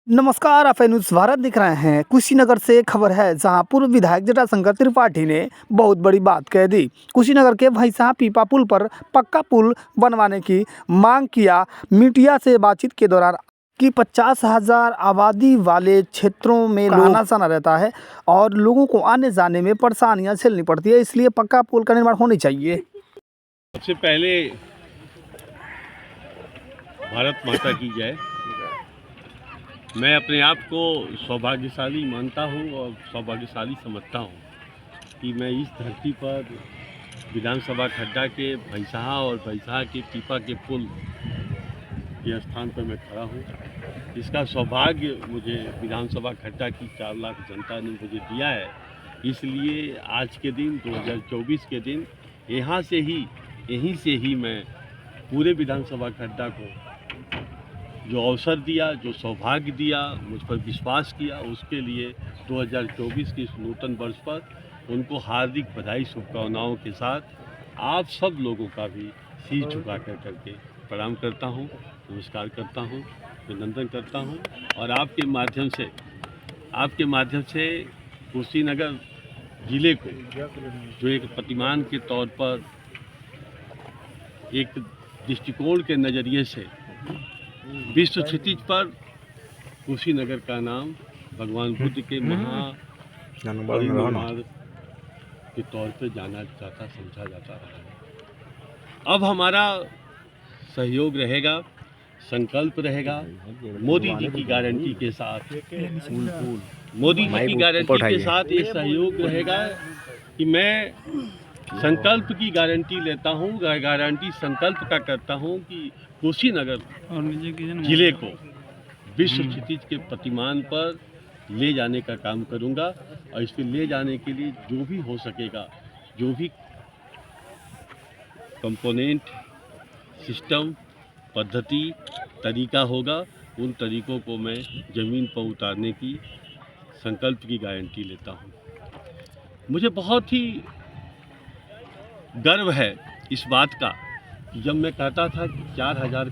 नमस्कार, आप न्यूज़ भारत दिख रहे हैं। कुशीनगर से खबर है, जहां पूर्व विधायक जटाशंकर त्रिपाठी ने बहुत बड़ी बात कह दी। कुशीनगर के भैंसा पीपा पुल पर पक्का पुल बनवाने की मांग किया। मीडिया से बातचीत के दौरान कि 50,000 आबादी वाले क्षेत्रों में लोग आना जाना रहता है और लोगों को आने जाने में परेशानियां झेलनी पड़ती है, इसलिए पक्का पुल का निर्माण होनी चाहिए। सबसे पहले भारत माता की जय। मैं अपने आप को सौभाग्यशाली मानता हूँ और सौभाग्यशाली समझता हूँ कि मैं इस धरती पर विधानसभा खड्डा के भैंसहा और भैंसहा के पीपा के पुल के स्थान पर मैं खड़ा हूँ। इसका सौभाग्य मुझे विधानसभा खड्डा की 4 लाख जनता ने मुझे दिया है। इसलिए आज के दिन 2024 के दिन यहीं से ही मैं पूरे विधानसभा खड्डा को जो अवसर दिया, जो सौभाग्य दिया, मुझ पर विश्वास किया, उसके लिए 2024 के इस नूतन वर्ष पर उनको हार्दिक बधाई शुभकामनाओं के साथ आप सब लोगों का भी सिर झुका करके प्रणाम करता हूं, नमस्कार करता हूं, अभिनंदन करता हूं। और आपके माध्यम से कुशीनगर जिले को जो एक प्रतिमान के तौर पर एक दृष्टिकोण के नज़रिए से विश्व क्षितिज पर कुशीनगर का नाम भगवान बुद्ध के महापरिनिर्वाण के तौर पर जाना जाता, समझा जाता रहा है। अब हमारा सहयोग रहेगा, संकल्प रहेगा मोदी जी की गारंटी के साथ, मोदी जी की गारंटी के साथ ये सहयोग रहेगा कि मैं संकल्प की गारंटी लेता हूँ, गारंटी संकल्प का करता हूँ कि कुशीनगर जिले को विश्व क्षितिज के प्रतिमान पर ले जाने का काम करूँगा। और इसके ले जाने के लिए जो भी हो सकेगा, जो भी कंपोनेंट, सिस्टम, पद्धति, तरीका होगा, उन तरीकों को मैं ज़मीन पर उतारने की संकल्प की गारंटी लेता हूँ। मुझे बहुत ही गर्व है इस बात का कि जब मैं कहता था कि 4,000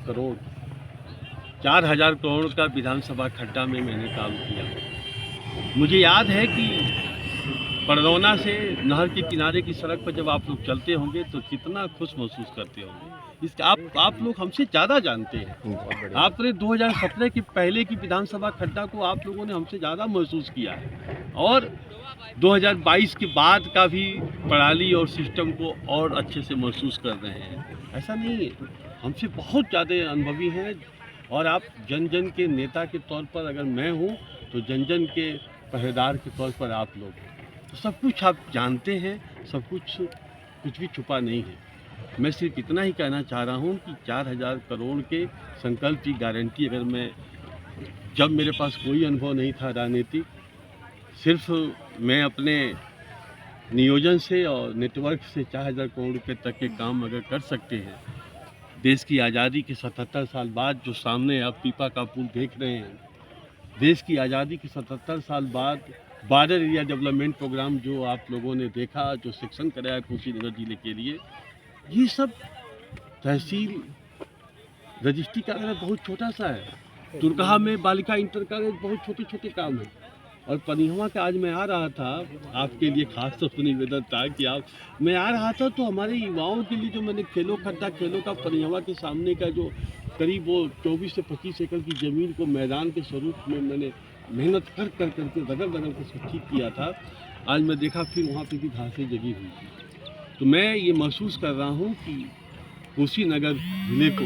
करोड़ का विधानसभा खड्डा में मैंने काम किया। मुझे याद है कि बड़रौना से नहर के किनारे की सड़क पर जब आप लोग चलते होंगे तो कितना खुश महसूस करते होंगे। इसका आप लोग हमसे ज़्यादा जानते हैं। आपने 2017 के पहले की विधानसभा खड्डा को आप लोगों ने हमसे ज़्यादा महसूस किया है और 2022 के बाद का भी प्रणाली और सिस्टम को और अच्छे से महसूस कर रहे हैं। ऐसा नहीं है, हमसे बहुत ज़्यादा अनुभवी हैं। और आप जन जन के नेता के तौर पर अगर मैं हूँ तो जन जन के पहरेदार के तौर पर आप लोग हैं। तो सब कुछ आप जानते हैं, सब कुछ भी छुपा नहीं है। मैं सिर्फ इतना ही कहना चाह रहा हूँ कि 4,000 करोड़ के संकल्प की गारंटी अगर जब मेरे पास कोई अनुभव नहीं था राजनीतिक, सिर्फ मैं अपने नियोजन से और नेटवर्क से 4,000 करोड़ रुपये तक के काम अगर कर सकते हैं, देश की आज़ादी के 77 साल बाद जो सामने आप पीपा का पुल देख रहे हैं, देश की आज़ादी के 77 साल बाद बॉर्डर एरिया डेवलपमेंट प्रोग्राम जो आप लोगों ने देखा, जो सेक्शन कराया कुशीनगर जिले के लिए, ये सब तहसील रजिस्ट्री कार्यालय बहुत छोटा सा है। तुरकहा में बालिका इंटर कॉलेज बहुत छोटे छोटे काम हैं। और पनिहवा का आज मैं आ रहा था, आपके लिए खास तौर पर निवेदन था कि मैं आ रहा था तो हमारे युवाओं के लिए जो मैंने खेलों का पनिहवा के सामने का जो करीब वो 24 से 25 एकड़ की ज़मीन को मैदान के स्वरूप में मैंने मेहनत करके रगड़ के ठीक किया था। आज मैं देखा फिर वहाँ पे भी घासें जगी हुई थी। तो मैं ये महसूस कर रहा हूँ कि कुशीनगर जिले को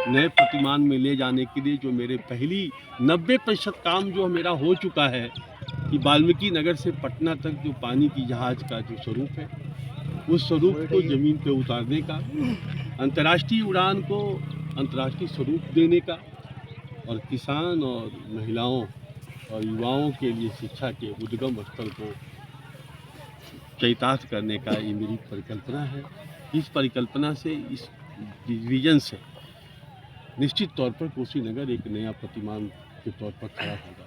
नए प्रतिमान में ले जाने के लिए जो मेरे पहली 90% काम जो मेरा हो चुका है कि वाल्मीकि नगर से पटना तक जो पानी की जहाज़ का जो स्वरूप है, उस स्वरूप को ज़मीन पे उतारने का, अंतर्राष्ट्रीय उड़ान को अंतर्राष्ट्रीय स्वरूप देने का और किसान और महिलाओं और युवाओं के लिए शिक्षा के उद्गम स्तर को चरितार्थ करने का ये मेरी परिकल्पना है। इस परिकल्पना से, इस विजन से निश्चित तौर पर कुशीनगर एक नया प्रतिमान के तौर पर खड़ा होगा।